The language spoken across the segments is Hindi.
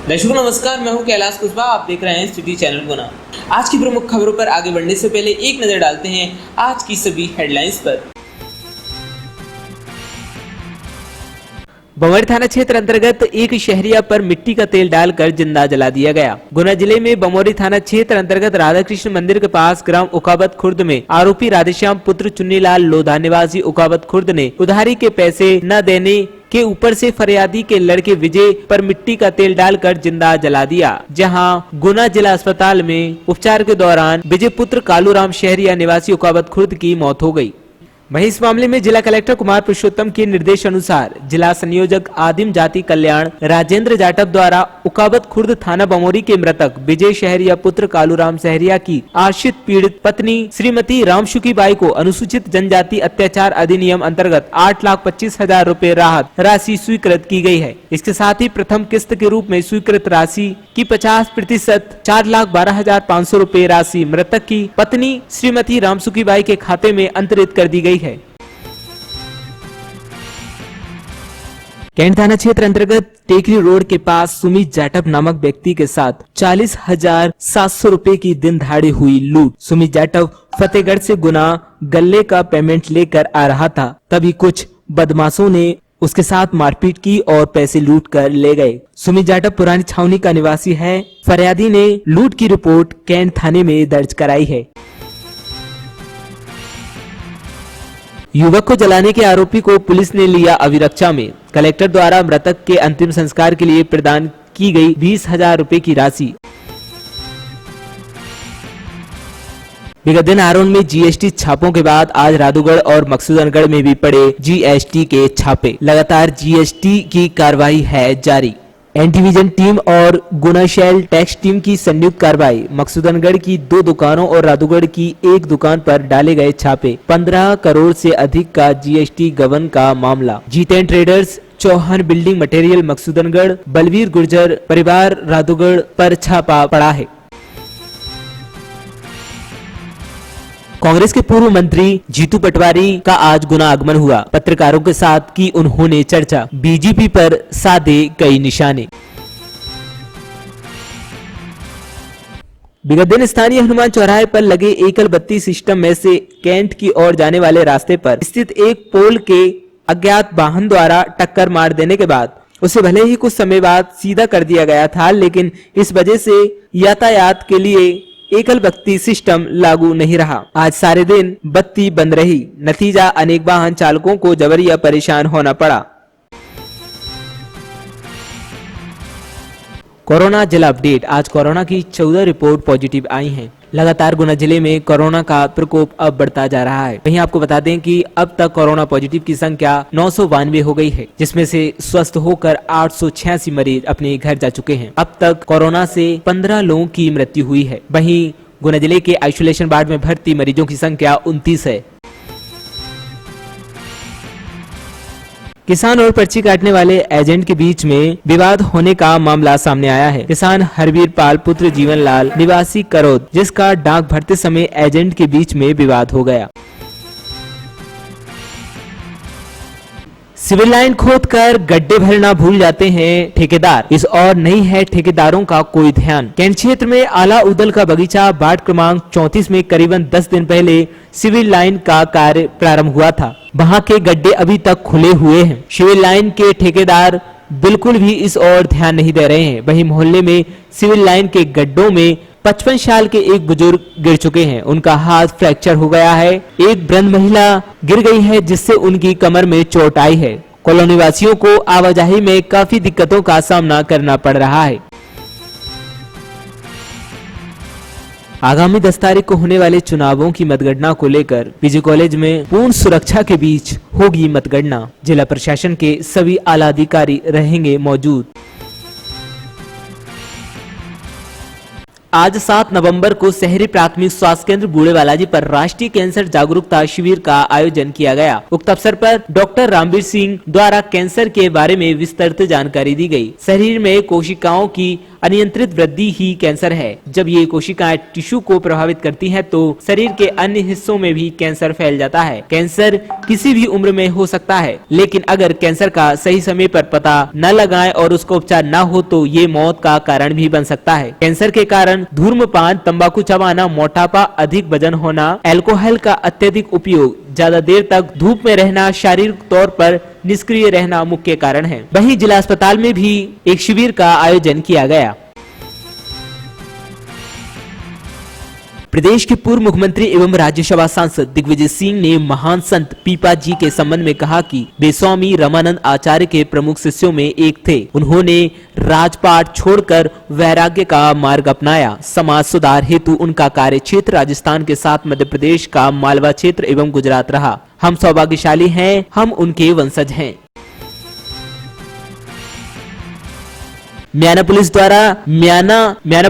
दर्शकों नमस्कार, मैं हूं कैलाश कुशवाहा। आप देख रहे हैं सिटी चैनल गुना। आज की प्रमुख खबरों पर आगे बढ़ने से पहले एक नजर डालते हैं आज की सभी हेडलाइंस पर। बमौरी थाना क्षेत्र अंतर्गत एक शहरिया पर मिट्टी का तेल डालकर जिंदा जला दिया गया। गुना जिले में बमौरी थाना क्षेत्र अंतर्गत राधा कृष्ण मंदिर के पास ग्राम उकाबत खुर्द में आरोपी राधेश्याम पुत्र चुन्नीलाल लोधा निवासी उकाबत खुर्द ने उधारी के पैसे न देने के ऊपर से फरियादी के लड़के विजय पर मिट्टी का तेल डालकर जिंदा जला दिया, जहां गुना जिला अस्पताल में उपचार के दौरान विजय पुत्र कालूराम शहरिया निवासी उकाबत खुर्द की मौत हो गई। वहीं इस मामले में जिला कलेक्टर कुमार पुरुषोत्तम के निर्देश अनुसार जिला संयोजक आदिम जाति कल्याण राजेंद्र जाटव द्वारा उकाबत खुर्द थाना बमौरी के मृतक विजय शहरिया पुत्र कालूराम शहरिया की आश्रित पीड़ित पत्नी श्रीमती रामशुकी बाई को अनुसूचित जनजाति अत्याचार अधिनियम अंतर्गत 8,25,000 रूपए राहत राशि स्वीकृत की गई है। इसके साथ ही प्रथम किस्त के रूप में स्वीकृत राशि की 50% 4,12,500 रूपए राशि मृतक की पत्नी श्रीमती रामसुखी बाई के खाते में अंतरित कर दी गई है। कैंट थाना क्षेत्र अंतर्गत टेकरी रोड के पास सुमित जाटव नामक व्यक्ति के साथ 40,700 रूपए की दिन दहाड़े हुई लूट। सुमित जाटव फतेहगढ़ से गुना गल्ले का पेमेंट लेकर आ रहा था, तभी कुछ बदमाशों ने उसके साथ मारपीट की और पैसे लूट कर ले गए। सुमित जाटव पुरानी छावनी का निवासी है। फरियादी ने लूट की रिपोर्ट कैंट थाने में दर्ज कराई है। युवक को जलाने के आरोपी को पुलिस ने लिया अभिरक्षा में। कलेक्टर द्वारा मृतक के अंतिम संस्कार के लिए प्रदान की गई 20,000 रूपए की राशि। विगत दिन आरोन में जीएसटी छापों के बाद आज राधुगढ़ और मकसूदनगढ़ में भी पड़े जीएसटी के छापे। लगातार जीएसटी की कार्रवाई है जारी। एंटीविजन टीम और गुना शेल टैक्स टीम की संयुक्त कार्रवाई। मकसूदनगढ़ की 2 दुकानों और राधुगढ़ की 1 दुकान पर डाले गए छापे। 15 करोड़ से अधिक का जीएसटी गबन का मामला। Jiten traders, Chauhan building material Maksudangarh, Balveer Gurjar परिवार राधुगढ़ पर छापा पड़ा है। कांग्रेस के पूर्व मंत्री जीतू पटवारी का आज गुना आगमन हुआ। पत्रकारों के साथ की उन्होंने चर्चा। बीजेपी पर साधे कई निशाने। विगत दिन स्थानीय हनुमान चौराहे पर लगे एकल बत्ती सिस्टम में से कैंट की ओर जाने वाले रास्ते पर स्थित एक पोल के अज्ञात वाहन द्वारा टक्कर मार देने के बाद उसे भले ही कुछ समय बाद सीधा कर दिया गया था, लेकिन इस वजह से यातायात के लिए एकल बत्ती सिस्टम लागू नहीं रहा। आज सारे दिन बत्ती बंद रही। नतीजा अनेक वाहन चालकों को जबरिया परेशान होना पड़ा। कोरोना जिला अपडेट। आज कोरोना की 14 रिपोर्ट पॉजिटिव आई हैं। लगातार गुना जिले में कोरोना का प्रकोप अब बढ़ता जा रहा है। वहीं आपको बता दें कि अब तक कोरोना पॉजिटिव की संख्या 992 हो गई है, जिसमें से स्वस्थ होकर 886 मरीज अपने घर जा चुके हैं। अब तक कोरोना से 15 लोगों की मृत्यु हुई है। वहीं गुना जिले के आइसोलेशन वार्ड में भर्ती मरीजों की संख्या 29 है। किसान और पर्ची काटने वाले एजेंट के बीच में विवाद होने का मामला सामने आया है। किसान हरवीर पाल पुत्र जीवनलाल निवासी करौद, जिसका डाक भरते समय एजेंट के बीच में विवाद हो गया। सिविल लाइन खोदकर गड्ढे भरना भूल जाते हैं ठेकेदार। इस और नहीं है ठेकेदारों का कोई ध्यान। कैंट क्षेत्र में आला उदल का बगीचा वार्ड क्रमांक 34 में करीबन 10 दिन पहले सिविल लाइन का कार्य प्रारंभ हुआ था। वहां के गड्ढे अभी तक खुले हुए हैं। सिविल लाइन के ठेकेदार बिल्कुल भी इस ओर ध्यान नहीं दे रहे हैं। वहीं मोहल्ले में सिविल लाइन के गड्ढों में 55 साल के एक बुजुर्ग गिर चुके हैं। उनका हाथ फ्रैक्चर हो गया है। एक वृद्ध महिला गिर गई है, जिससे उनकी कमर में चोट आई है। कॉलोनी वासियों को आवाजाही में काफी दिक्कतों का सामना करना पड़ रहा है। आगामी 10 तारीख को होने वाले चुनावों की मतगणना को लेकर पीजी कॉलेज में पूर्ण सुरक्षा के बीच होगी मतगणना। जिला प्रशासन के सभी आला अधिकारी रहेंगे मौजूद। आज 7 नवंबर को शहरी प्राथमिक स्वास्थ्य केंद्र बूढ़े बालाजी पर राष्ट्रीय कैंसर जागरूकता शिविर का आयोजन किया गया। उक्त अवसर पर डॉक्टर रामवीर सिंह द्वारा कैंसर के बारे में विस्तृत जानकारी दी गई। शरीर में कोशिकाओं की अनियंत्रित वृद्धि ही कैंसर है। जब ये कोशिकाएं टिश्यू को प्रभावित करती हैं तो शरीर के अन्य हिस्सों में भी कैंसर फैल जाता है। कैंसर किसी भी उम्र में हो सकता है, लेकिन अगर कैंसर का सही समय पर पता न लगाएं और उसका उपचार न हो तो ये मौत का कारण भी बन सकता है। कैंसर के कारण धूम्रपान, तंबाकू चबाना, मोटापा, अधिक वजन होना, अल्कोहल का अत्यधिक उपयोग, ज्यादा देर तक धूप में रहना, शारीरिक तौर पर निष्क्रिय रहना मुख्य कारण है। वहीं जिला अस्पताल में भी एक शिविर का आयोजन किया गया। प्रदेश के पूर्व मुख्यमंत्री एवं राज्यसभा सांसद दिग्विजय सिंह ने महान संत पीपा जी के संबंध में कहा कि वे स्वामी रामानंद आचार्य के प्रमुख शिष्यों में एक थे। उन्होंने राजपाट छोड़कर वैराग्य का मार्ग अपनाया। समाज सुधार हेतु उनका कार्य क्षेत्र राजस्थान के साथ मध्य प्रदेश का मालवा क्षेत्र एवं गुजरात रहा। हम सौभाग्यशाली हैं, हम उनके वंशज हैं। म्याना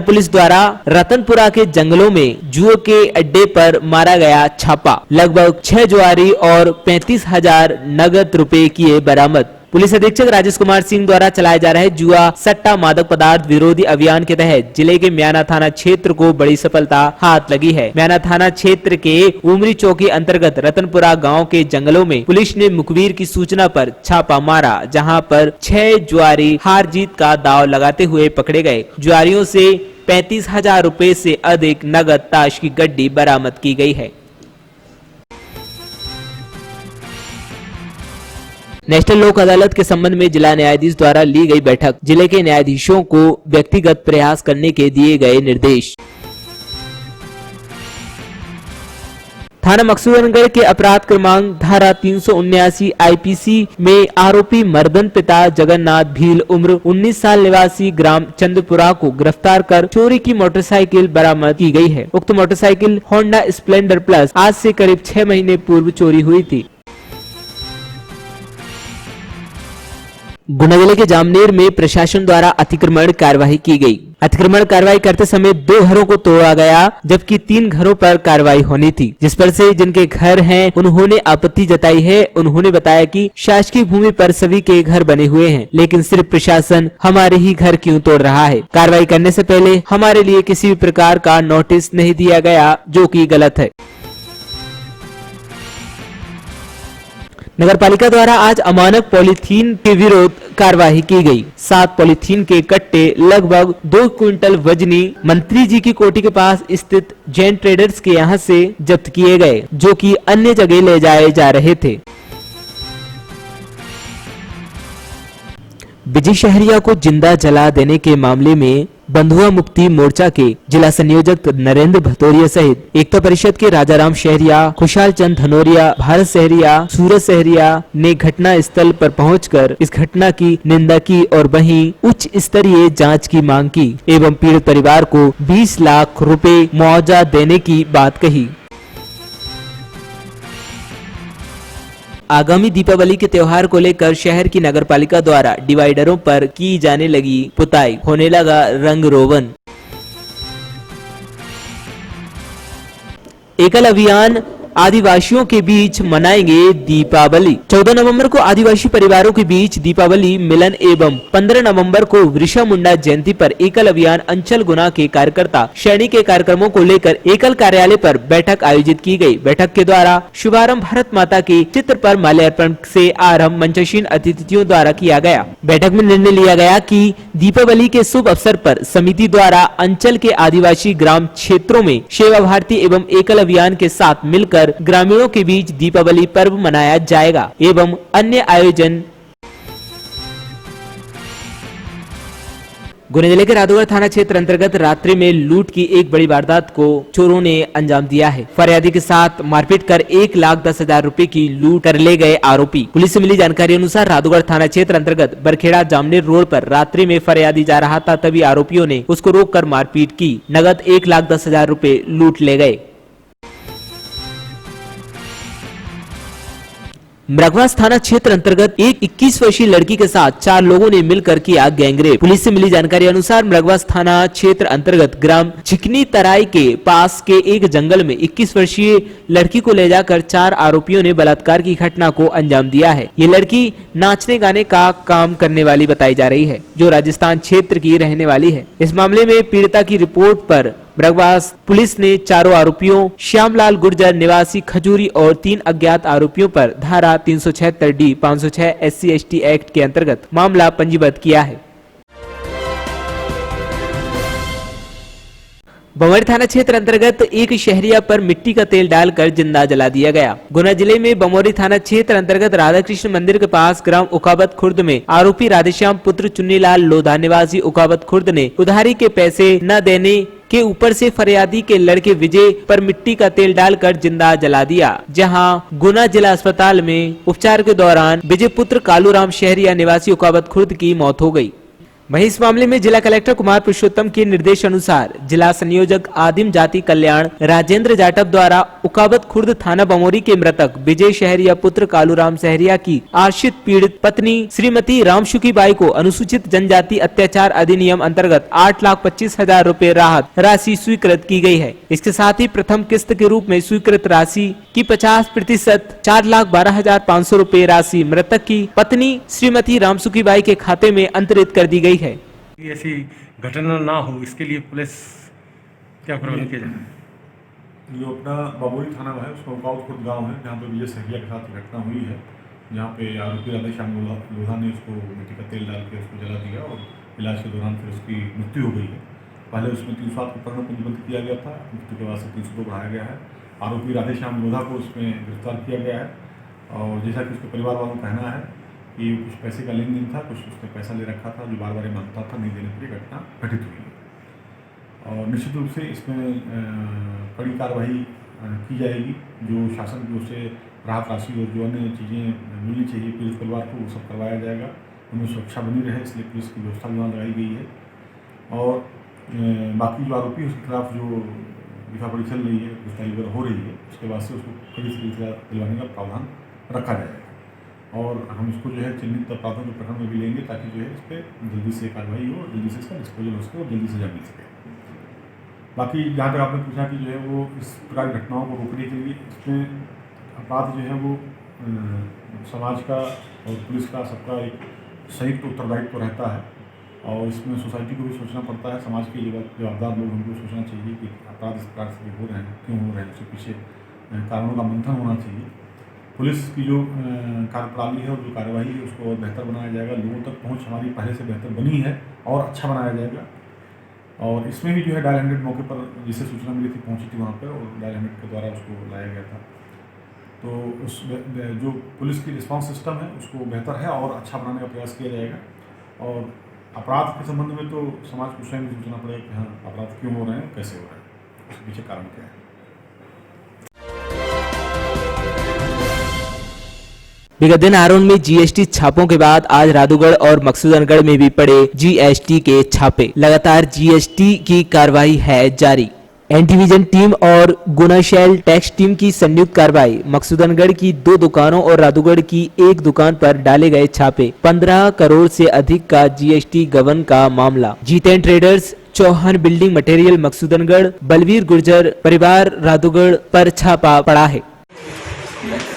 पुलिस द्वारा रतनपुरा के जंगलों में जुए के अड्डे पर मारा गया छापा। लगभग 6 जुआरी और 35,000 नगद रुपए किए बरामद। पुलिस अधीक्षक राजेश कुमार सिंह द्वारा चलाए जा रहे जुआ सट्टा मादक पदार्थ विरोधी अभियान के तहत जिले के म्याना थाना क्षेत्र को बड़ी सफलता हाथ लगी है। म्याना थाना क्षेत्र के उमरी चौकी अंतर्गत रतनपुरा गांव के जंगलों में पुलिस ने मुखबिर की सूचना पर छापा मारा, जहां पर 6 जुआरी हार जीत का दांव लगाते हुए पकड़े गए। जुआरियों से 35,000 रुपए से अधिक नगद ताश की गड्डी बरामद की गई है। नेशनल लोक अदालत के संबंध में जिला न्यायाधीश द्वारा ली गई बैठक। जिले के न्यायाधीशों को व्यक्तिगत प्रयास करने के दिए गए निर्देश। थाना मकसूदनगढ़ के अपराध क्रमांक धारा 379 आईपीसी में आरोपी मर्दन पिता जगन्नाथ भील उम्र 19 साल निवासी ग्राम चंद्रपुरा को गिरफ्तार कर चोरी की मोटरसाइकिल बरामद की गई है। उक्त मोटरसाइकिल होंडा स्प्लेंडर प्लस आज से करीब 6 महीने पूर्व चोरी हुई थी। गुना जिले के जामनेर में प्रशासन द्वारा अतिक्रमण कार्रवाई की गई। अतिक्रमण कार्रवाई करते समय 2 घरों को तोड़ा गया, जबकि 3 घरों पर कार्रवाई होनी थी, जिस पर से जिनके घर हैं उन्होंने आपत्ति जताई है। उन्होंने बताया कि शासकीय भूमि पर सभी के घर बने हुए हैं, लेकिन सिर्फ प्रशासन हमारे ही घर क्यों तोड़ रहा है। कार्रवाई करने से पहले हमारे लिए किसी भी प्रकार का नोटिस नहीं दिया गया, जो कि गलत है। नगरपालिका द्वारा आज अमानक पॉलीथीन के विरोध कार्रवाई की गई। 7 पॉलीथीन के कट्टे लगभग 2 क्विंटल वजनी मंत्री जी की कोठी के पास स्थित जैन ट्रेडर्स के यहां से जब्त किए गए, जो कि अन्य जगह ले जाए जा रहे थे। विजय शहरिया को जिंदा जला देने के मामले में बंधुआ मुक्ति मोर्चा के जिला संयोजक नरेंद्र भतौरिया सहित एकता परिषद के राजाराम शहरिया, खुशहाल चंद धनोरिया, भारत शहरिया, सूरज शहरिया ने घटना स्थल पर पहुंचकर इस घटना की निंदा की और वहीं उच्च स्तरीय जांच की मांग की एवं पीड़ित परिवार को 20 लाख रुपए मुआवजा देने की बात कही। आगामी दीपावली के त्योहार को लेकर शहर की नगरपालिका द्वारा डिवाइडरों पर की जाने लगी पुताई, होने लगा रंग रोगन। एकल अभियान आदिवासियों के बीच मनाएंगे दीपावली। 14 नवंबर को आदिवासी परिवारों के बीच दीपावली मिलन एवं 15 नवंबर को वृषा मुंडा जयंती पर एकल अभियान अंचल गुना के कार्यकर्ता श्रेणी के कार्यक्रमों को लेकर एकल कार्यालय पर बैठक आयोजित की गई। बैठक के द्वारा शुभारंभ भारत माता के चित्र पर माल्यार्पण से आरंभ मंचशीन अतिथियों द्वारा किया गया। बैठक में निर्णय लिया गया कि दीपावली के शुभ अवसर पर समिति द्वारा अंचल के आदिवासी ग्राम क्षेत्रों में सेवा भारती एवं एकल अभियान के साथ मिलकर ग्रामीणों के बीच दीपावली पर्व मनाया जाएगा एवं अन्य आयोजन। गुना जिले के राधौगढ़ थाना क्षेत्र अंतर्गत रात्रि में लूट की एक बड़ी वारदात को चोरों ने अंजाम दिया है। फरियादी के साथ मारपीट कर 1,10,000 रुपए की लूट कर ले गए आरोपी। पुलिस से मिली जानकारी अनुसार राधौगढ़ थाना क्षेत्र अंतर्गत बरखेड़ा जामनेर रोड पर रात्रि में फरियादी जा रहा था, तभी आरोपियों ने उसको रोककर मारपीट की। नगद 1,10,000 रुपए लूट ले गए। मृगवास थाना क्षेत्र अंतर्गत एक 21 वर्षीय लड़की के साथ 4 लोगों ने मिलकर किया गैंगरेप। पुलिस से मिली जानकारी अनुसार मृगवास थाना क्षेत्र अंतर्गत ग्राम चिकनी तराई के पास के एक जंगल में 21 वर्षीय लड़की को ले जाकर 4 आरोपियों ने बलात्कार की घटना को अंजाम दिया है। ये लड़की नाचने गाने का काम करने वाली बताई जा रही है, जो राजस्थान क्षेत्र की रहने वाली है। इस मामले में पीड़िता की रिपोर्ट पर मृगवास पुलिस ने चारों आरोपियों श्यामलाल गुर्जर निवासी खजूरी और 3 अज्ञात आरोपियों पर धारा 376D 506 SC/ST एक्ट के अंतर्गत मामला पंजीबद्ध किया है। बमौरी थाना क्षेत्र अंतर्गत एक शहरिया पर मिट्टी का तेल डालकर जिंदा जला दिया गया। गुना जिले में बमौरी थाना क्षेत्र अंतर्गत राधा कृष्ण मंदिर के पास ग्राम उकाबत खुर्द में आरोपी राधेश्याम पुत्र चुन्नीलाल लोधा निवासी उकाबत खुर्द ने उधारी के पैसे न देने के ऊपर से फरियादी के लड़के विजय पर मिट्टी का तेल डालकर जिंदा जला दिया, जहां गुना जिला अस्पताल में उपचार के दौरान विजय पुत्र कालूराम शहरिया निवासी उकाबत खुर्द की मौत हो गई। वहीं इस मामले में जिला कलेक्टर कुमार पुरुषोत्तम के निर्देश अनुसार जिला संयोजक आदिम जाति कल्याण राजेंद्र जाटव द्वारा उकाबत खुर्द थाना बमौरी के मृतक विजय शहरिया पुत्र कालूराम शहरिया की आश्रित पीड़ित पत्नी श्रीमती रामशुकी बाई को अनुसूचित जनजाति अत्याचार अधिनियम अंतर्गत 8,25,000 रूपए राहत राशि स्वीकृत की गई है। इसके साथ ही प्रथम किस्त के रूप में स्वीकृत राशि की 50% 4,12,500 रूपए राशि मृतक की पत्नी श्रीमती रामसुखी बाई के खाते में अंतरित कर दी गई है। ऐसी घटना ना हो, इसके लिए पुलिस क्या प्रबंध किया जाए? जो अपना बमौरी थाना है उसमें उकाबत खुर्द गाँव है, जहाँ पे विजय शहरिया के साथ घटना हुई है, जहाँ पे आरोपी राधेश्याम लोधा ने उसको मिट्टी का तेल डाल के उसको जला दिया और इलाज के दौरान फिर उसकी मृत्यु हो गई है। पहले उसमें 307 को प्रकरण पंजीबद्ध किया गया था, मृत्यु के बाद से 302 बढ़ाया गया है। आरोपी राधेश्याम लोधा को उसमें गिरफ्तार किया गया है और जैसा कि उसके परिवार वालों का कहना है कि कुछ पैसे का लेन देन था, कुछ उसने पैसा ले रखा था जो बार बार मांगता था, नहीं देने पर घटना घटित हुई है। और निश्चित रूप से इसमें कड़ी कार्रवाई की जाएगी। जो शासन की ओर से राहत राशि और जो अन्य चीज़ें मिलनी चाहिए पीड़ित परिवार को, वो सब करवाया जाएगा। उनमें सुरक्षा बनी रहे, इसलिए पुलिस की व्यवस्था भी वहाँ लगाई गई है। और बाकी जो आरोपी उसके खिलाफ जो लिखापढ़ी चल रही है, गिरफ्तारी वगैरह हो रही है, उसके बाद से उसको कड़ी से दिलवाने का प्रावधान रखा जाएगा। और हम इसको जो है चिन्हित अपराधों के प्रकरण में भी लेंगे, ताकि जो है इस पर जल्दी से कार्रवाई हो, जल्दी से इसका डिस्पोजल हो सके और जल्दी सजा मिल सके। बाकी जहाँ तक आपने पूछा कि जो है वो इस प्रकार की घटनाओं को रोकने के लिए इसमें अपराध जो है वो समाज का और पुलिस का सबका एक संयुक्त उत्तरदायित्व रहता है। और इसमें सोसाइटी को भी सोचना पड़ता है, समाज के जवाबदार लोग उनको सोचना चाहिए कि अपराध इस प्रकार से हो रहे हैं, क्यों हो रहे हैं, उसके पीछे कारणों का मंथन होना चाहिए। पुलिस की जो कार्यप्रणाली है और जो कार्यवाही है उसको और बेहतर बनाया जाएगा। लोगों तक पहुंच हमारी पहले से बेहतर बनी है और अच्छा बनाया जाएगा। और इसमें भी जो है डायल 100 मौके पर जिसे सूचना मिली थी पहुंची थी वहाँ पर और डायल 100 के द्वारा उसको लाया गया था। तो उस जो पुलिस की रिस्पांस सिस्टम है उसको बेहतर है और अच्छा बनाने का प्रयास किया जाएगा। और अपराध के संबंध में तो समाज को स्वयं सोचना पड़ेगा कि हाँ अपराध क्यों हो रहे हैं, कैसे हो रहे हैं, उसके पीछे कारण क्या है। विगत दिन आरोन में जीएसटी छापों के बाद आज राधुगढ़ और मकसूदनगढ़ में भी पड़े जीएसटी के छापे। लगातार जीएसटी की कार्रवाई है जारी। एंटीविजन टीम और गुना शेल टैक्स टीम की संयुक्त कार्रवाई। मकसूदनगढ़ की 2 दुकानों और राधुगढ़ की 1 दुकान पर डाले गए छापे। 15 करोड़ से अधिक का जीएसटी गबन का मामला। Jiten traders, Chauhan building material Maksudangarh, Balveer Gurjar परिवार राधुगढ़ पर छापा पड़ा है।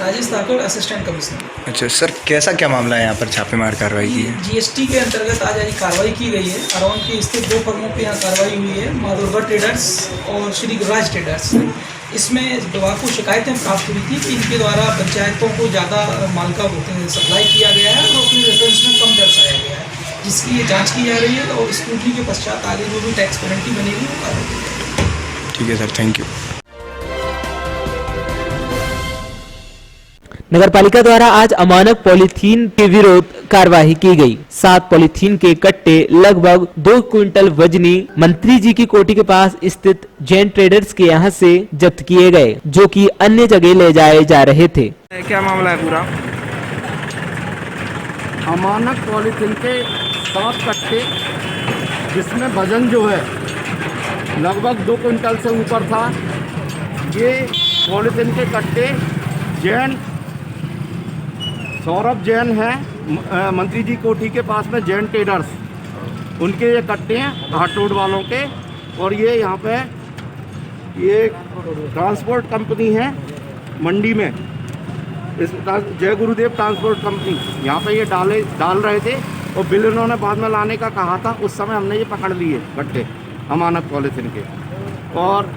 Rajesh Thakur, assistant commissioner. अच्छा सर, कैसा क्या मामला है यहाँ पर छापेमार कार्रवाई की है? जीएसटी के अंतर्गत आज कार्रवाई की गई है। अराउंड के स्थित 2 फर्मों पे यहाँ कार्रवाई हुई है, माँ दुर्गा ट्रेडर्स और श्री गुरुराज ट्रेडर्स। इसमें विभाग को शिकायतें प्राप्त हुई थी कि इनके द्वारा पंचायतों को ज़्यादा माल का सप्लाई किया गया है और अपने रेफरेंस में कम दर्शाया गया है, जिसकी ये जाँच की जा रही है और स्क्रूटनी के पश्चात आगे जो भी टैक्स पेनल्टी बनेगी वो कार्रवाई की जाएगी। ठीक है सर, थैंक यू। नगरपालिका द्वारा आज अमानक पॉलीथीन के विरोध कार्यवाही की गई। 7 पॉलीथीन के कट्टे लगभग 2 क्विंटल वजनी मंत्री जी की कोठी के पास स्थित जैन ट्रेडर्स के यहाँ से जब्त किए गए, जो कि अन्य जगह ले जाए जा रहे थे। क्या मामला है पूरा? अमानक पॉलीथीन के 7 कट्टे जिसमें वजन जो है लगभग 2 क्विंटल से ऊपर था। ये पॉलीथीन के कट्टे जैन सौरभ जैन है, मंत्री जी कोठी के पास में जैन ट्रेडर्स, उनके ये कट्टे हैं हाट रोड वालों के। और ये यहाँ पे ये ट्रांसपोर्ट कंपनी है मंडी में, इस जय गुरुदेव ट्रांसपोर्ट कंपनी, यहाँ पे ये डाल रहे थे और बिल इन्होंने बाद में लाने का कहा था। उस समय हमने ये पकड़ लिए कट्टे अमानत पॉलिथीन के, और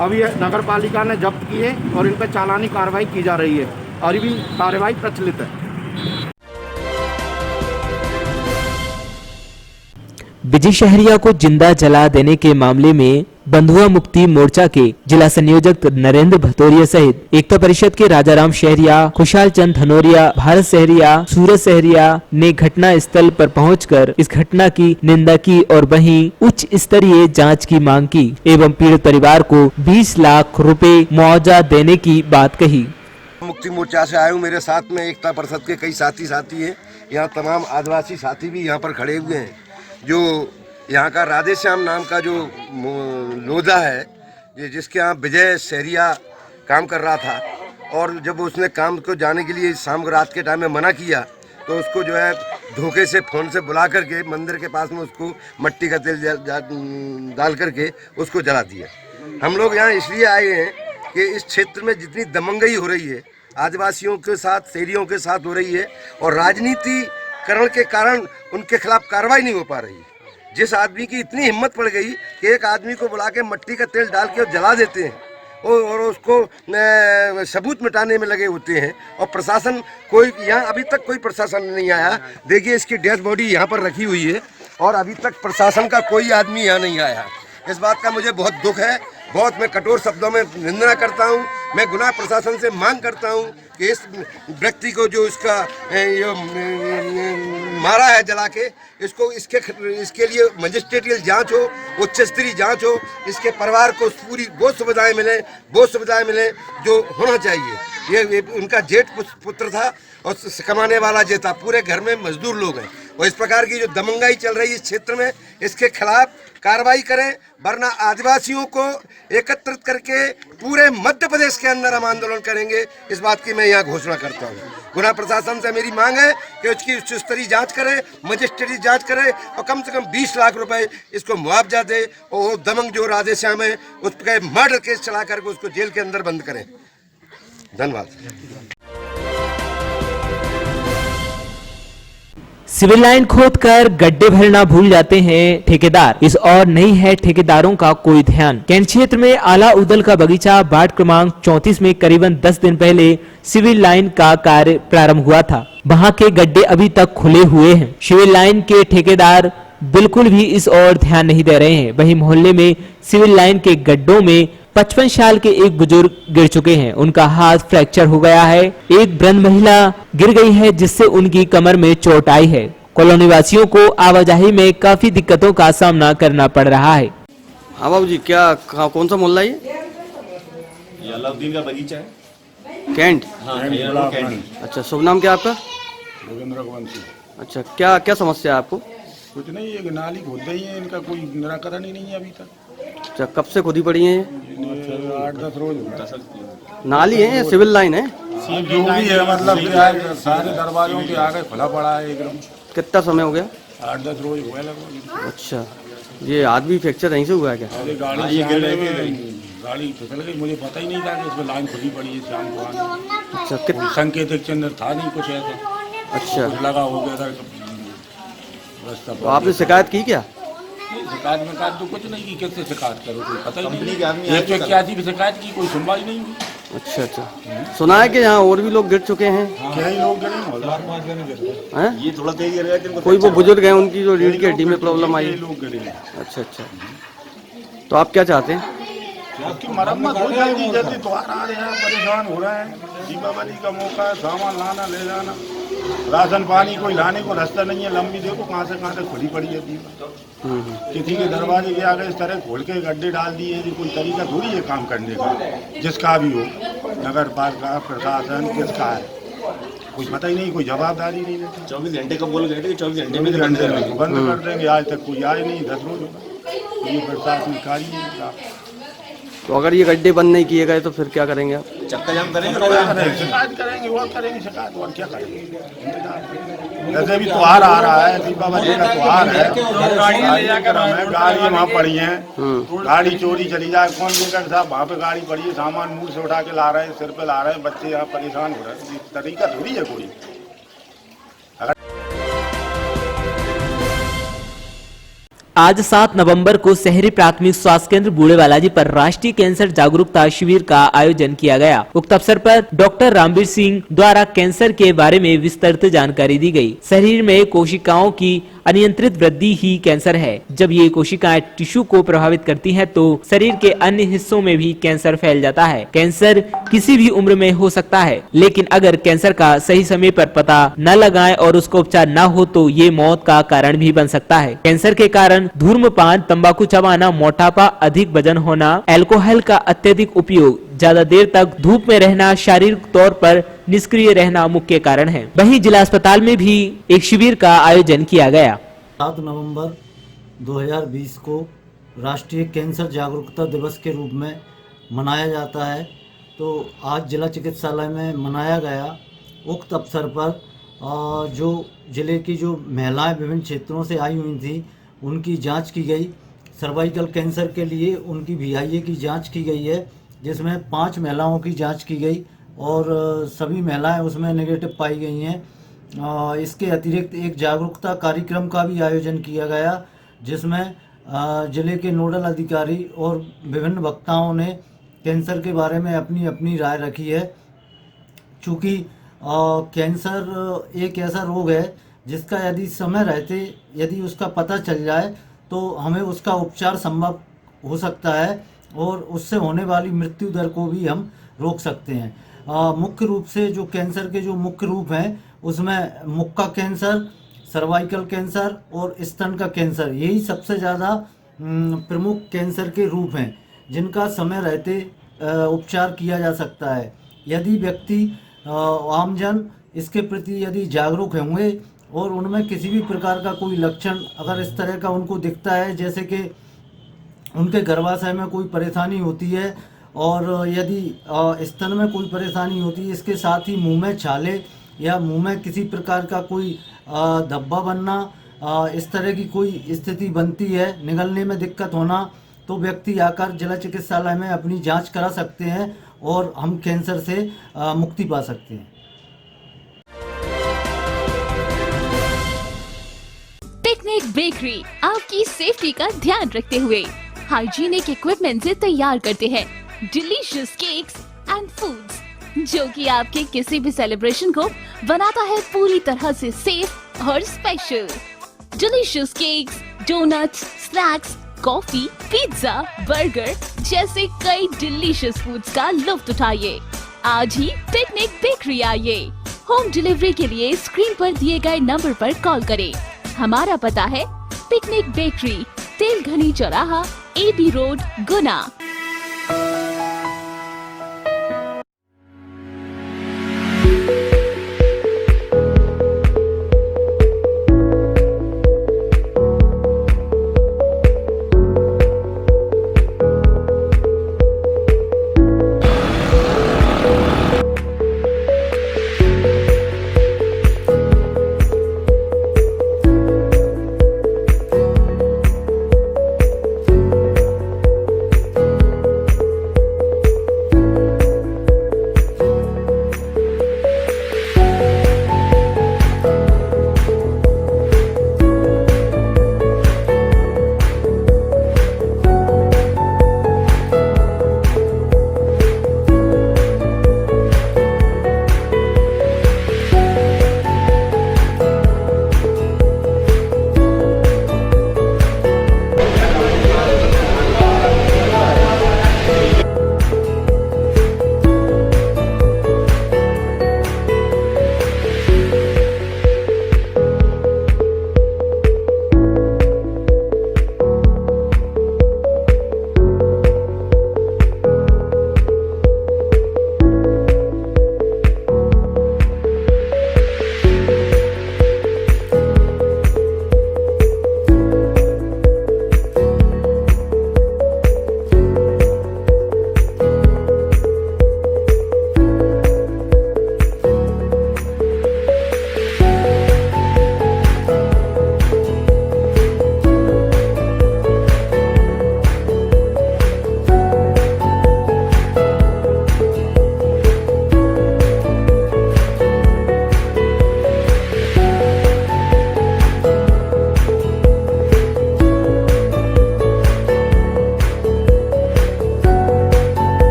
अब ये नगर पालिका ने जब्त किए और इन पर चालानी कार्रवाई की जा रही है और ये भी कार्रवाई प्रचलित है। विजय शहरिया को जिंदा जला देने के मामले में बंधुआ मुक्ति मोर्चा के जिला संयोजक नरेंद्र भतौरिया सहित एकता परिषद के राजाराम शहरिया, खुशहाल चंद धनोरिया, भारत शहरिया, सूरज शहरिया ने घटना स्थल पर पहुंचकर इस घटना की निंदा की और वहीं उच्च स्तरीय जांच की मांग की एवं पीड़ित परिवार को 20 लाख रुपए मुआवजा देने की बात कही। मुक्ति मोर्चा से आए हूँ, मेरे साथ में एकता परिषद के कई साथी हैं, यहाँ तमाम आदिवासी साथी भी यहाँ पर खड़े हुए हैं। जो यहाँ का राधेश्याम नाम का जो लोधा है, ये जिसके यहाँ विजय शहरिया काम कर रहा था, और जब उसने काम को जाने के लिए शाम को रात के टाइम में मना किया तो उसको जो है धोखे से फ़ोन से बुला करके मंदिर के पास में उसको मट्टी का तेल डाल करके उसको जला दिया। हम लोग यहाँ इसलिए आए हैं कि इस क्षेत्र में जितनी दमंगई हो रही है आदिवासियों के साथ, शहरियों के साथ हो रही है, और राजनीतिकरण के कारण उनके खिलाफ कार्रवाई नहीं हो पा रही। जिस आदमी की इतनी हिम्मत पड़ गई कि एक आदमी को बुला के मट्टी का तेल डाल के जला देते हैं और उसको सबूत मिटाने में लगे होते हैं, और प्रशासन कोई यहाँ अभी तक कोई प्रशासन नहीं आया। देखिए इसकी डेड बॉडी यहाँ पर रखी हुई है और अभी तक प्रशासन का कोई आदमी यहाँ नहीं आया। इस बात का मुझे बहुत दुख है, बहुत मैं कठोर शब्दों में निंदा करता हूँ। मैं गुनाह प्रशासन से मांग करता हूँ कि इस व्यक्ति को जो इसका मारा है जला के, इसको इसके लिए मजिस्ट्रेटियल जांच हो, उच्च स्तरीय जांच हो, इसके परिवार को पूरी वो सुविधाएं मिले जो होना चाहिए। ये उनका जेठ पुत्र था और कमाने वाला जे था, पूरे घर में मजदूर लोग हैं, और इस प्रकार की जो दमंगाई चल रही है इस क्षेत्र में, इसके खिलाफ कार्रवाई करें, वरना आदिवासियों को एकत्रित करके पूरे मध्य प्रदेश के अंदर हम आंदोलन करेंगे। इस बात की मैं यहाँ घोषणा करता हूँ। गुना प्रशासन से मेरी मांग है कि उसकी उच्च स्तरीय जांच करे, मजिस्ट्रेटी जांच करे और कम से कम 20 लाख रुपए इसको मुआवजा दे, और वो दमंग जो राधेश्याम है उस पर मर्डर केस चला करके उसको जेल के अंदर बंद करें। धन्यवाद। सिविल लाइन खोदकर गड्ढे भरना भूल जाते हैं ठेकेदार, इस और नहीं है ठेकेदारों का कोई ध्यान। कैंट क्षेत्र में आला उदल का बगीचा वार्ड क्रमांक 34 में करीबन 10 दिन पहले सिविल लाइन का कार्य प्रारंभ हुआ था। वहां के गड्ढे अभी तक खुले हुए हैं। सिविल लाइन के ठेकेदार बिल्कुल भी इस और ध्यान नहीं दे रहे हैं। वहीं मोहल्ले में सिविल लाइन के गड्ढों में 55 साल के एक बुजुर्ग गिर चुके हैं, उनका हाथ फ्रैक्चर हो गया है। एक वृद्ध महिला गिर गई है जिससे उनकी कमर में चोट आई है। कॉलोनी वासियों को आवाजाही में काफी दिक्कतों का सामना करना पड़ रहा है। हाँ बाबू जी, क्या कौन सा मोहल्ला ये अलाउद्दीन का बगीचा है, कैंट? हाँ, कैंट। अच्छा, शुभ नाम क्या आपका? योगेंद्र रघुवंशी। अच्छा, क्या समस्या है आपको? कुछ नहीं, ये नाली खोद रही है, इनका कोई निराकरण ही नहीं है अभी तक। अच्छा, कब से खुदी पड़ी है? 8-10 रोज हुआ। नाली है या सिविल लाइन है? जो भी है, मतलब सारे दरवाजों के आगे खुला पड़ा है एकदम। कितना समय हो गया? 8-10 रोज हुआ लगभग। अच्छा, ये आदमी फ्रैक्चर यहीं से हुआ है क्या? गाड़ी फिसल गई, मुझे पता ही नहीं था कि इसमें लाइन खुली पड़ी है शाम को आने। अच्छा, कोई संकेतिक चिन्ह था नहीं कुछ ऐसा। अच्छा, कुछ लगा हो गया था। तो आपने शिकायत की क्या? शिकायत में कहा तो कुछ नहीं की, कैसे शिकायत करो, कोई पता ही नहीं। 181 भी शिकायत की, कोई सुनवाई नहीं हुई। अच्छा अच्छा, सुना है कि यहाँ और भी लोग गिर चुके हैं? क्या ही लोग गिरे हैं? ये थोड़ा तेज गिर गया। कोई वो बुजुर्ग हैं उनकी जो रीढ़ की हड्डी में प्रॉब्लम आई? लोग गिरे। अच्छा अच्छा, तो आप क्या चाहते हैं? आपकी मरम्मत हो जाएगी जल्दी। तो आ रहे हैं, परेशान हो रहे हैं। दीपावली का मौका है, सामान लाना ले जाना, राशन पानी कोई लाने को रास्ता नहीं है। लंबी देखो कहाँ से खुली पड़ी है दीपा। किसी के दरवाजे के आगे इस तरह खोल के गड्ढे डाल दिए, कोई तरीका थोड़ी है काम करने का। जिसका भी हो, नगर पालिका, प्रशासन, किसका है कुछ पता ही नहीं, कोई जवाबदारी नहीं देता। 24 घंटे का बोल गए थे कि 24 घंटे में बंद कर देंगे। आज तक कोई आए नहीं, 10 रोज होगा। ये प्रशासनिक कार्य है। तो अगर ये गड्ढे बंद नहीं किए गए तो फिर क्या करेंगे आप? चक्का जाम करेंगे शिकायत करेंगे और करेंगे शिकायत और क्या करेंगे। जैसे भी त्योहार आ रहा है, दीपावली का त्योहार है, गाड़ी वहाँ पड़ी है, गाड़ी चोरी चली जाए कौन लेकर साहब, वहाँ पे गाड़ी पड़ी है, सामान मुंह से उठा के ला रहे हैं, सिर पे ला रहे हैं, बच्चे यहाँ परेशान हो रहे हैं। तरीका थोड़ी है कोई। आज 7 नवंबर को शहरी प्राथमिक स्वास्थ्य केंद्र बूढ़े बालाजी पर राष्ट्रीय कैंसर जागरूकता शिविर का आयोजन किया गया। उक्त अवसर पर डॉक्टर रामवीर सिंह द्वारा कैंसर के बारे में विस्तृत जानकारी दी गई। शरीर में कोशिकाओं की अनियंत्रित वृद्धि ही कैंसर है। जब ये कोशिकाएं टिश्यू को प्रभावित करती हैं, तो शरीर के अन्य हिस्सों में भी कैंसर फैल जाता है। कैंसर किसी भी उम्र में हो सकता है, लेकिन अगर कैंसर का सही समय पर पता न लगाएं और उसका उपचार न हो तो ये मौत का कारण भी बन सकता है। कैंसर के कारण धूम्रपान, तंबाकू चबाना, मोटापा, अधिक वजन होना, अल्कोहल का अत्यधिक उपयोग, ज्यादा देर तक धूप में रहना, शारीरिक तौर पर निष्क्रिय रहना मुख्य कारण है। वहीं जिला अस्पताल में भी एक शिविर का आयोजन किया गया। 7 नवंबर 2020 को राष्ट्रीय कैंसर जागरूकता दिवस के रूप में मनाया जाता है। तो आज जिला चिकित्सालय में मनाया गया। उक्त अवसर पर जो जिले की जो महिलाएं विभिन्न क्षेत्रों से आई हुई थी, उनकी जांच की गई। सर्वाइकल कैंसर के लिए उनकी VIA की जांच की गई है, जिसमें 5 महिलाओं की जांच की गई और सभी महिलाएं उसमें नेगेटिव पाई गई हैं। इसके अतिरिक्त एक जागरूकता कार्यक्रम का भी आयोजन किया गया, जिसमें जिले के नोडल अधिकारी और विभिन्न वक्ताओं ने कैंसर के बारे में अपनी अपनी राय रखी है। चूँकि कैंसर एक ऐसा रोग है जिसका यदि समय रहते यदि उसका पता चल जाए तो हमें उसका उपचार संभव हो सकता है और उससे होने वाली मृत्यु दर को भी हम रोक सकते हैं। मुख्य रूप से जो कैंसर के जो मुख्य रूप हैं, उसमें मुख का कैंसर, सर्वाइकल कैंसर और स्तन का कैंसर, यही सबसे ज़्यादा प्रमुख कैंसर के रूप हैं जिनका समय रहते उपचार किया जा सकता है। यदि व्यक्ति आमजन इसके प्रति यदि जागरूक होंगे और उनमें किसी भी प्रकार का कोई लक्षण अगर इस तरह का उनको दिखता है, जैसे कि उनके गर्भाशय में कोई परेशानी होती है और यदि स्तन में कोई परेशानी होती है, इसके साथ ही मुंह में छाले या मुंह में किसी प्रकार का कोई धब्बा बनना, इस तरह की कोई स्थिति बनती है, निगलने में दिक्कत होना, तो व्यक्ति आकर जिला चिकित्सालय में अपनी जांच करा सकते हैं और हम कैंसर से मुक्ति पा सकते हैं। पिकनिक बेकरी आपकी सेफ्टी का ध्यान रखते हुए हाइजीनिक इक्विपमेंट से तैयार करते हैं डिलीशियस केक्स एंड फूड्स, जो कि आपके किसी भी सेलिब्रेशन को बनाता है पूरी तरह से सेफ और special. Delicious cakes, donuts, snacks, coffee, pizza, burger जैसे कई डिलीशियस फूड्स का लुत्फ उठाइए। आज ही पिकनिक बेकरी आइए। होम डिलीवरी के लिए स्क्रीन पर दिए गए नंबर पर कॉल करें। हमारा पता है पिकनिक बेकरी, तेलघनी चौराहा, AB रोड, गुना।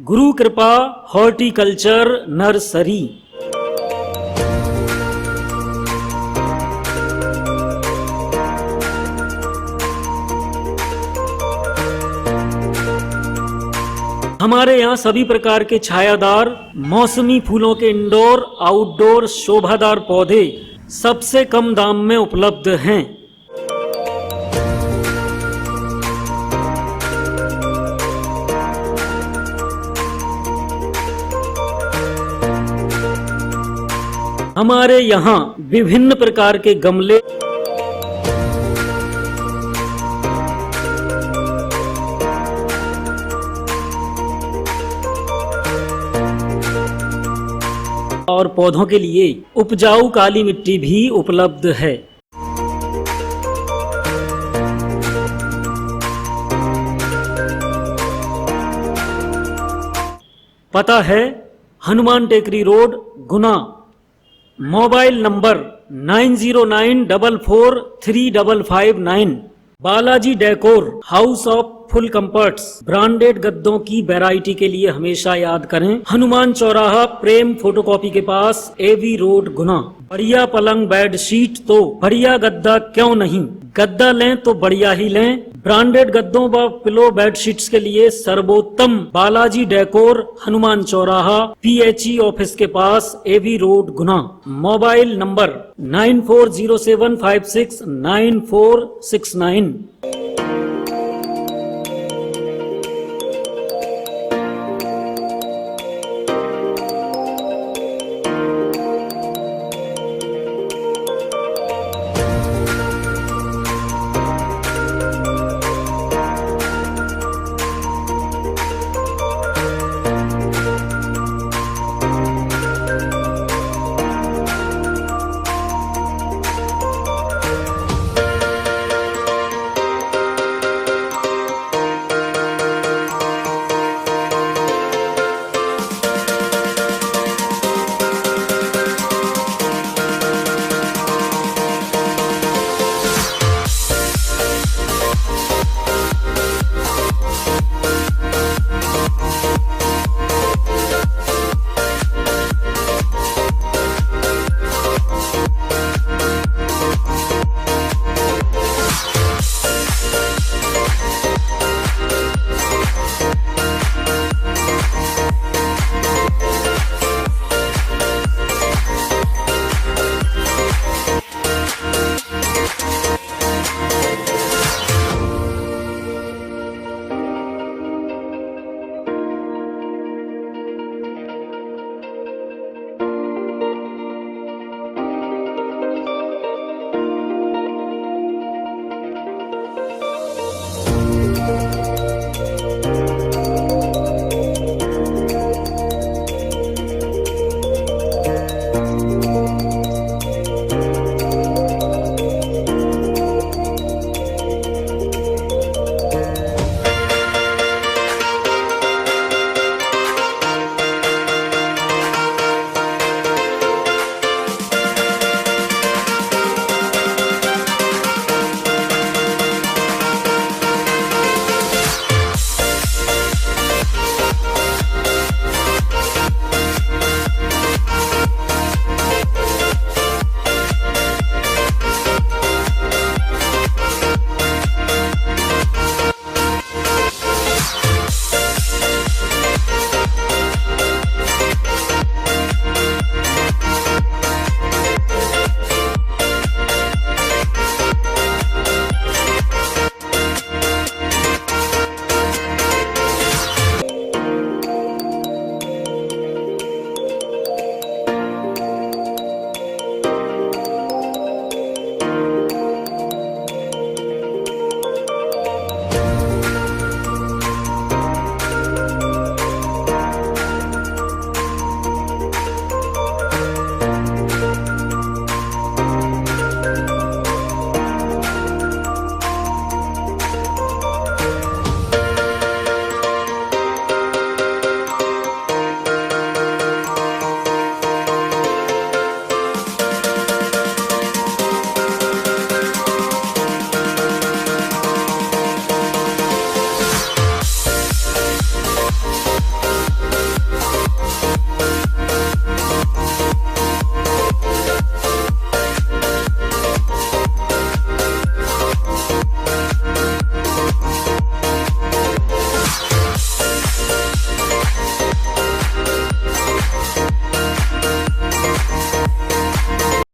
गुरु कृपा हॉर्टिकल्चर नर्सरी। हमारे यहाँ सभी प्रकार के छायादार मौसमी फूलों के इंडोर आउटडोर शोभादार पौधे सबसे कम दाम में उपलब्ध हैं। हमारे यहाँ विभिन्न प्रकार के गमले और पौधों के लिए उपजाऊ काली मिट्टी भी उपलब्ध है। पता है Hanuman Tekri road, Guna. Mobile number 9094435559। Balaji decor, house of full comforts. Branded गद्दों की वैरायटी के लिए हमेशा याद करें हनुमान चौराहा प्रेम फोटोकॉपी के पास, एवी रोड, गुना। बढ़िया पलंग बेड शीट तो बढ़िया गद्दा क्यों नहीं, गद्दा लें तो बढ़िया ही लें। ब्रांडेड गद्दों व पिलो बेड शीट्स के लिए सर्वोत्तम बालाजी डेकोर, हनुमान चौराहा, PHE ऑफिस के पास, AV road, Guna. Mobile number 9407569469।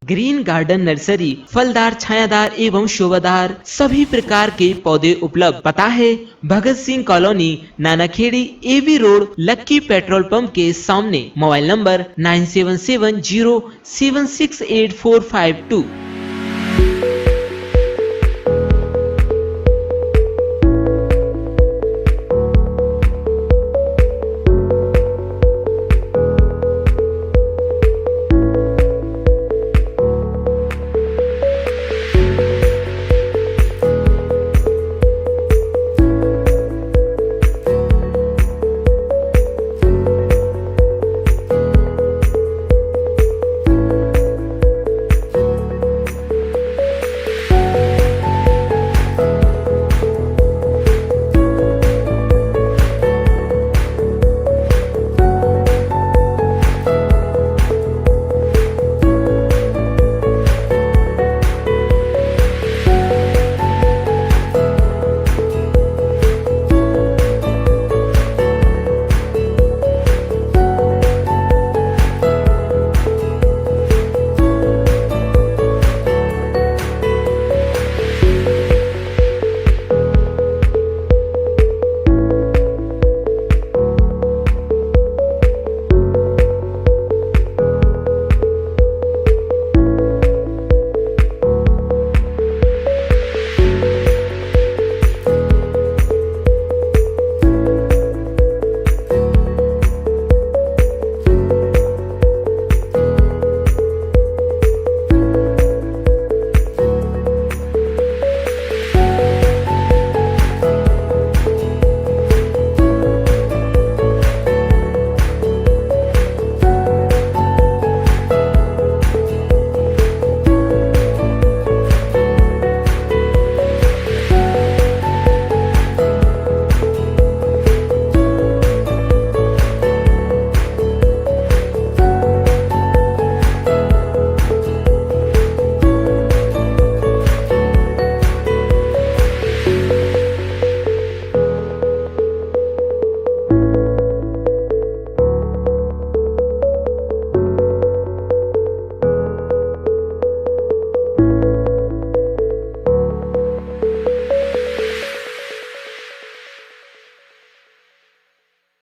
Green garden nursery, फलदार, छायादार एवं शोभादार सभी प्रकार के पौधे उपलब्ध। पता है Bhagat Singh colony, Nanakhedi, AB road, lucky petrol pump के सामने। Mobile number 9770768452।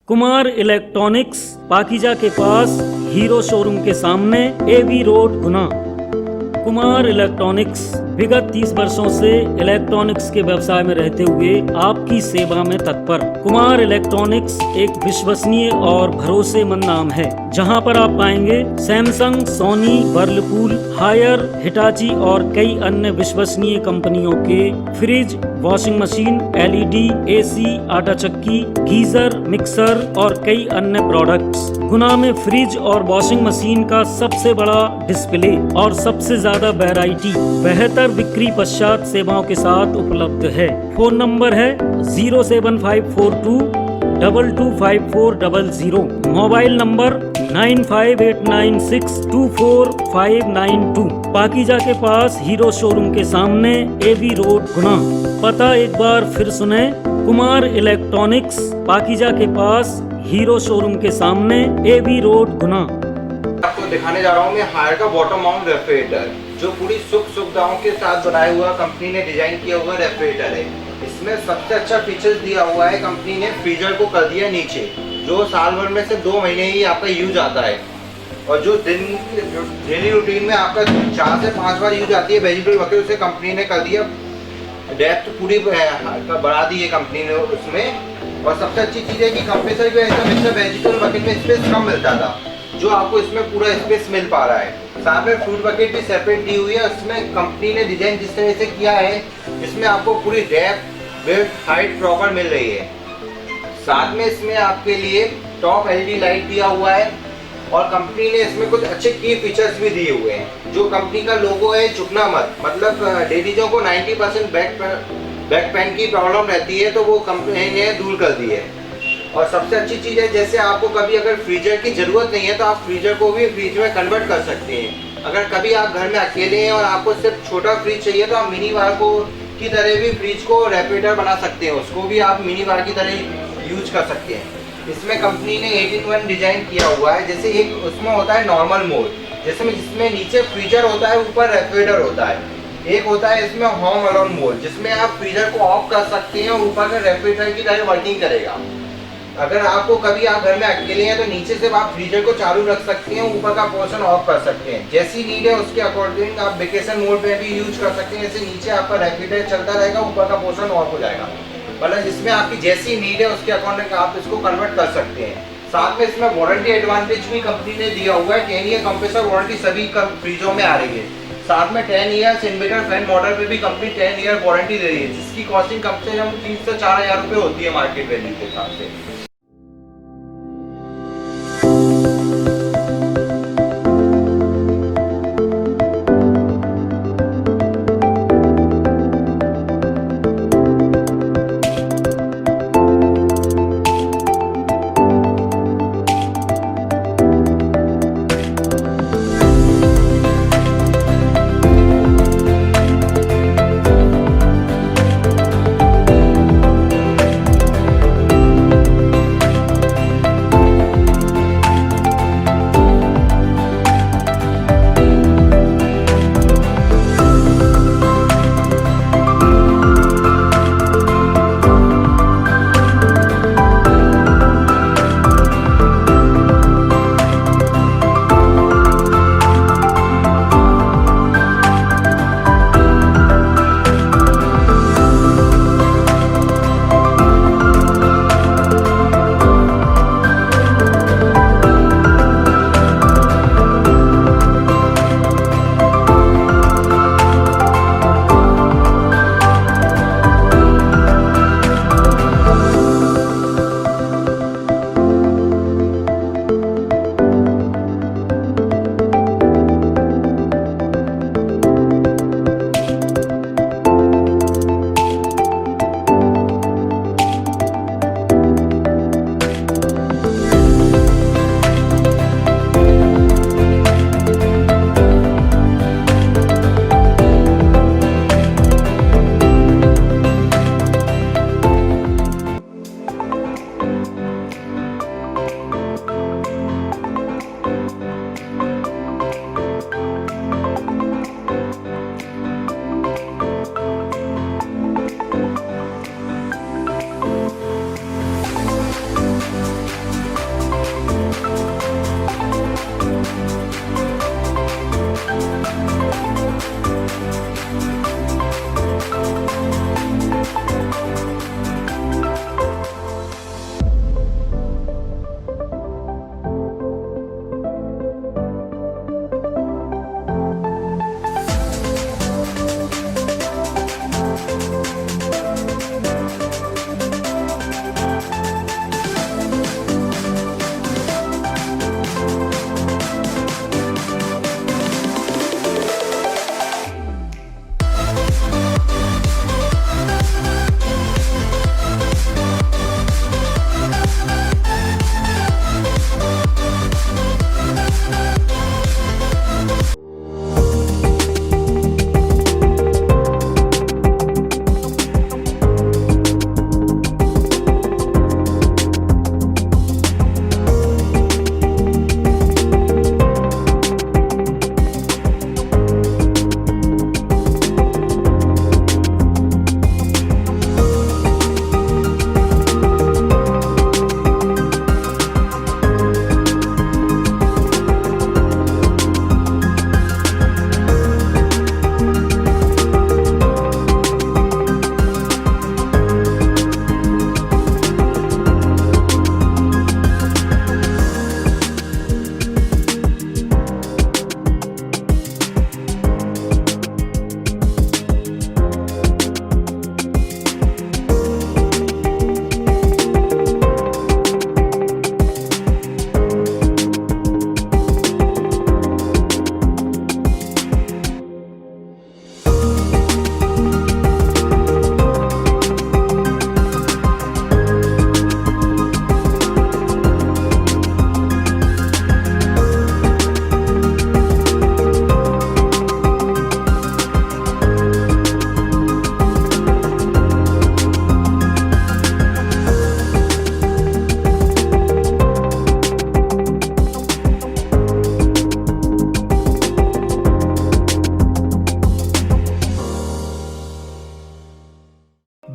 Kumar electronics Pakeeza के पास हीरो शोरूम के सामने, AB road, Guna. Kumar electronics विगत 30 वर्षों से इलेक्ट्रॉनिक्स के व्यवसाय में रहते हुए आपकी सेवा में तत्पर। कुमार इलेक्ट्रॉनिक्स एक विश्वसनीय और भरोसेमंद नाम है, जहां पर आप पाएंगे Samsung, Sony, Whirlpool, Haier, Hitachi और कई अन्य विश्वसनीय कंपनियों के fridge, washing machine, LED, AC, आटा चक्की, गीजर, मिक्सर और कई अन्य प्रोडक्ट्स। गुना में फ्रिज और वॉशिंग मशीन का सबसे बड़ा डिस्प्ले और सबसे ज्यादा वैरायटी बेहतर बिक्री पश्चात सेवाओं के साथ उपलब्ध है। फोन नंबर है 07542225400, मोबाइल नंबर 9589624592। पाकीजा के पास हीरो शोरूम के सामने, एबी रोड, गुना। पता एक बार फिर सुने, कुमार इलेक्ट्रॉनिक्स पाकीजा के पास हीरो शोरूम के सामने, एबी रोड, गुना। आपको दिखाने जा रहा हूँ मैं हायर का बॉटम माउंट रेफ्रिजरेटर, जो पूरी सुख सुविधाओं के साथ बनाया हुआ कंपनी ने डिजाइन किया हुआ रेफ्रिजरेटर है। इसमें सबसे अच्छा फीचर्स दिया हुआ है, कंपनी ने फ्रीजर को कर दिया नीचे, जो साल भर में से 2 महीने ही आपका यूज आता है। और जो डेली रूटीन में आपका 4 से 5 बार यूज आती है वेजिटेबल बकेट, उसे कंपनी ने कर दिया डेप्थ पूरी बढ़ा दी है कंपनी ने उसमें। और सबसे अच्छी चीज़ है कि कंप्रेसर की वजह से हमेशा वेजिटेबल बकेट में स्पेस कम मिलता था, जो आपको इसमें पूरा स्पेस मिल पा रहा है। साथ में फ्रूट बकेट भी सेपरेट दी हुई है। इसमें कंपनी ने डिजाइन जिस तरह से किया है, इसमें आपको पूरी डेप्थ, विड्थ, हाइट प्रॉपर मिल रही है। साथ में इसमें आपके लिए टॉप एलईडी लाइट दिया हुआ है और कंपनी ने इसमें कुछ अच्छे की फीचर्स भी दिए हुए हैं। जो कंपनी का लोगो है, चुकना मत, मतलब लेडीजों को 90% बैक पेन की प्रॉब्लम रहती है, तो वो कंपनी ने दूर कर दी है। और सबसे अच्छी चीज़ है, जैसे आपको कभी अगर फ्रीजर की ज़रूरत नहीं है तो आप फ्रीजर को भी फ्रिज में कन्वर्ट कर सकते हैं। अगर कभी आप घर में अकेले हैं और आपको सिर्फ छोटा फ्रिज चाहिए, तो आप मिनी बार को की तरह भी फ्रिज को रेफ्रिजरेटर बना सकते हैं, उसको भी आप मिनी बार की तरह यूज कर सकते हैं। इसमें कंपनी ने 8-in-1 डिजाइन किया हुआ है। जैसे एक उसमें होता है नॉर्मल मोड, जिसमें नीचे फ्रीजर होता है, ऊपर रेफ्रिजरेटर होता है। एक होता है इसमें होम अलोन मोड, जिसमें आप फ्रीजर को ऑफ कर सकते हैं और ऊपर का रेफ्रिजरेटर की तरह वर्किंग करेगा। अगर आपको कभी आप घर में अकेले हैं तो नीचे से आप फ्रीजर को चालू रख सकते हैं, ऊपर का पोर्शन ऑफ कर सकते हैं। जैसी नीड है उसके अकॉर्डिंग आप वेकेशन मोड पे भी यूज कर सकते हैं। जैसे नीचे आपका रेफ्रिजरेटर चलता रहेगा, ऊपर का पोर्शन ऑफ हो जाएगा। मतलब इसमें आपकी जैसी नीड है उसके अकॉर्डिंग आप इसको कन्वर्ट कर सकते हैं। साथ में इसमें वारंटी एडवांटेज भी कंपनी ने दिया हुआ है। 10 ईयर कंप्रेसर वारंटी सभी फ्रीजों में आ रही है। साथ में 10 ईयर्स इन्वर्टर फैन मॉडल पे भी कंपनी 10 ईयर वारंटी दे रही है, जिसकी कॉस्टिंग कम से कम 3 से 4 हज़ार रुपये होती है मार्केट वैल्यू के हिसाब से।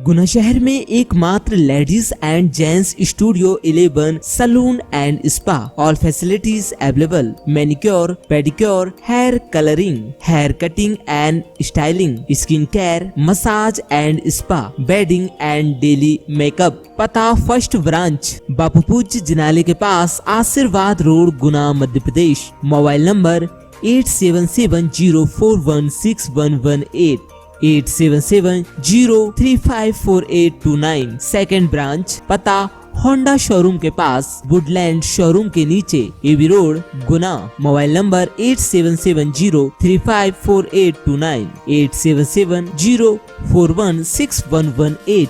गुना शहर में एकमात्र ladies and gents studio 11 salon and spa, all facilities available, manicure, pedicure, hair colouring, hair cutting and styling, skin care, massage and spa, wedding and daily makeup. पता फर्स्ट ब्रांच बापू पूज्य जिनाले के पास, Ashirwad road, Guna, Madhya Pradesh. Mobile number 8770416118, 8770354829। Second branch पता होंडा शोरूम के पास, वुडलैंड शोरूम के नीचे, AB road, Guna. Mobile number 8770354829, 8770416118।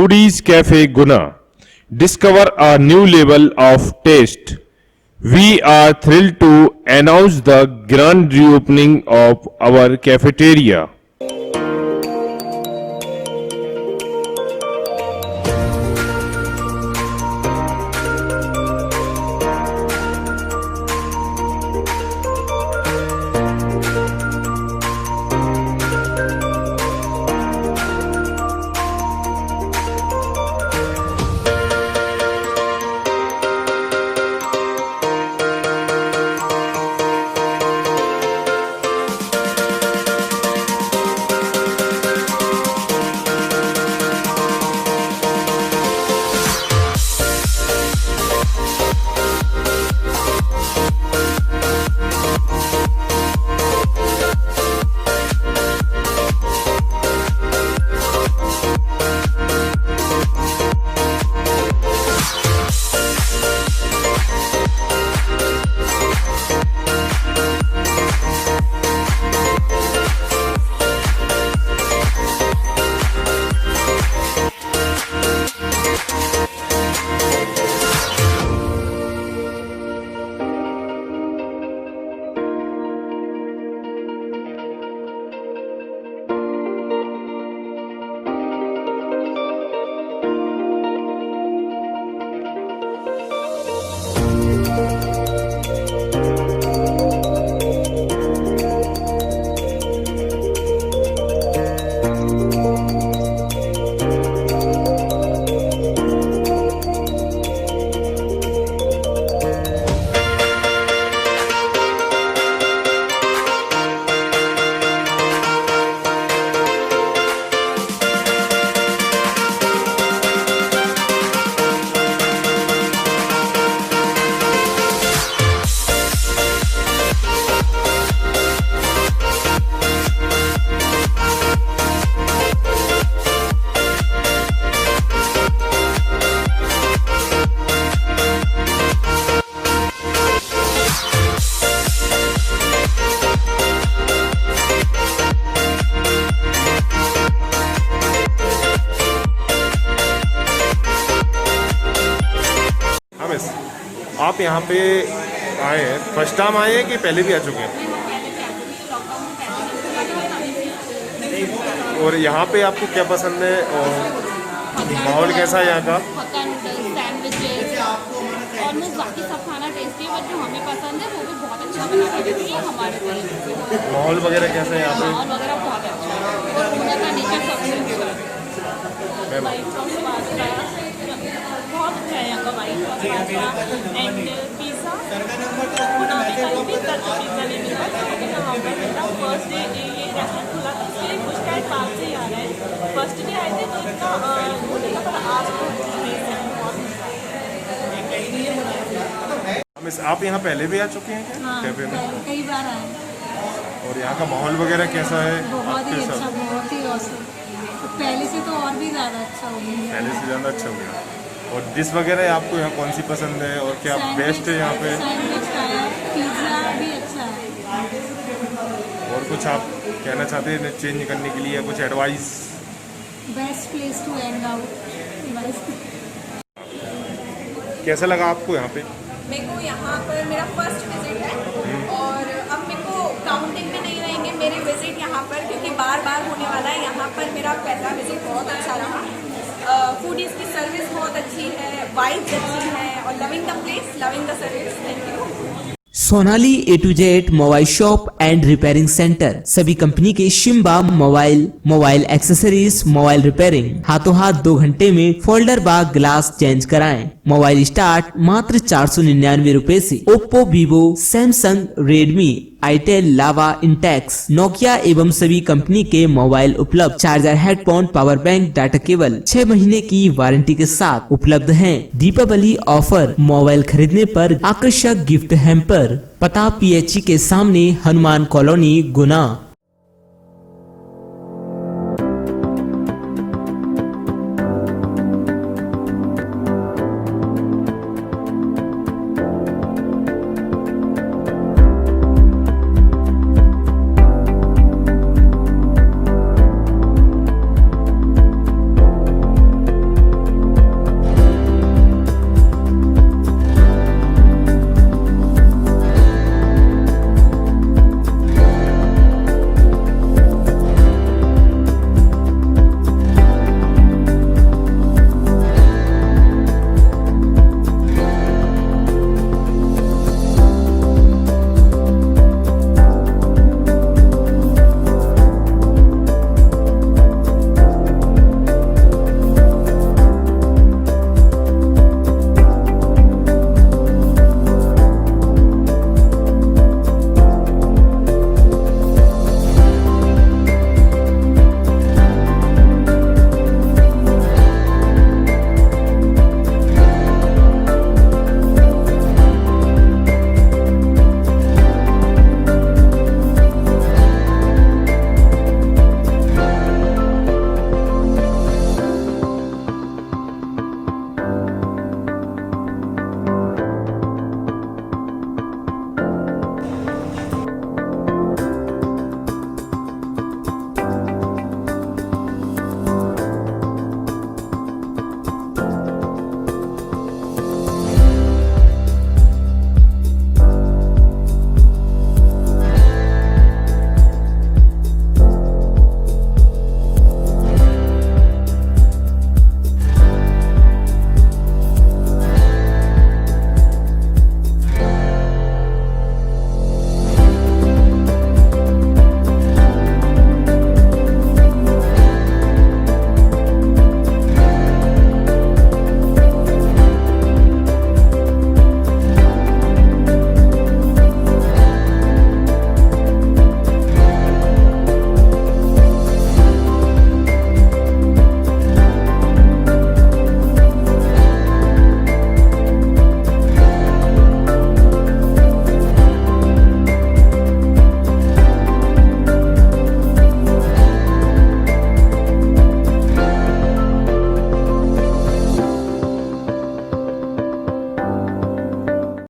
Foodies Cafe Guna. Discover a new level of taste. We are thrilled to announce the grand reopening of our cafeteria. आप यहाँ पे आए हैं, फर्स्ट टाइम आए हैं कि पहले भी आ चुके हैं? और यहाँ पे आपको क्या पसंद है और माहौल कैसा है यहाँ का? ऑलमोस्ट बाकी सब खाना टेस्टी है, बट जो हमें पसंद है वो भी बहुत अच्छा बनाते हैं हमारे तरीके से। माहौल वगैरह कैसा है यहाँ पे? माहौल वगैरह बहुत अच्छा है और उनका का नेचर सबसे अच्छा है। वाइट सॉस पास्ता बहुत अच्छा है यहाँ का, white sauce pasta and pizza बनाने का भी पिज़्ज़ा नहीं मिलता है यहाँ पर। फर्स्ट डे ये रेस्टोरेंट खुला था, उसके लिए कुछ टाइम बाद से ही आ रहा है। फर्स्ट डे आए थे तो इतना वो नहीं था, पर आज तो मिस आप यहाँ पहले भी आ चुके हैं क्या? हाँ, कैफे में कई बार आए। और यहाँ का माहौल वगैरह कैसा है? बहुत ही अच्छा, बहुत ही औसम। पहले से तो और भी ज़्यादा अच्छा हो गया। पहले से ज़्यादा अच्छा हो गया। और डिश वगैरह आपको यहाँ कौन सी पसंद है और क्या बेस्ट है यहाँ पे? सैंडविच है, पिज़्ज़ा भी अच्छा है। और कुछ आप कहना चाहते हैं चेंज करने के लिए, कुछ advice? Best place to hang out. कैसा लगा आपको यहाँ पे? मेरे को यहाँ पर मेरा फर्स्ट विजिट है और अब मेरे को काउंटिंग में नहीं रहेंगे मेरे विजिट यहाँ पर, क्योंकि बार बार होने वाला है। यहाँ पर मेरा पहला विजिट बहुत अच्छा रहा। फूडीज़ की सर्विस बहुत अच्छी है, वाइब्स अच्छी है और loving the place, loving the service. Thank you. Sonali A to Z mobile shop and repairing centre, सभी कंपनी के शिम्बा mobile, mobile accessories, mobile repairing, हाथों हाथ 2 घंटे में फोल्डर बाग ग्लास चेंज कराएं। मोबाइल स्टार्ट मात्र 499 रुपए से। Oppo, Vivo, Samsung, Redmi, itel, Lava, Intex, Nokia एवं सभी कंपनी के मोबाइल उपलब्ध। Charger, headphone, power bank, data cable 6 महीने की वारंटी के साथ उपलब्ध हैं। दीपावली ऑफर, मोबाइल खरीदने पर आकर्षक गिफ्ट हैम्पर। पता PHE के सामने, हनुमान कॉलोनी, गुना।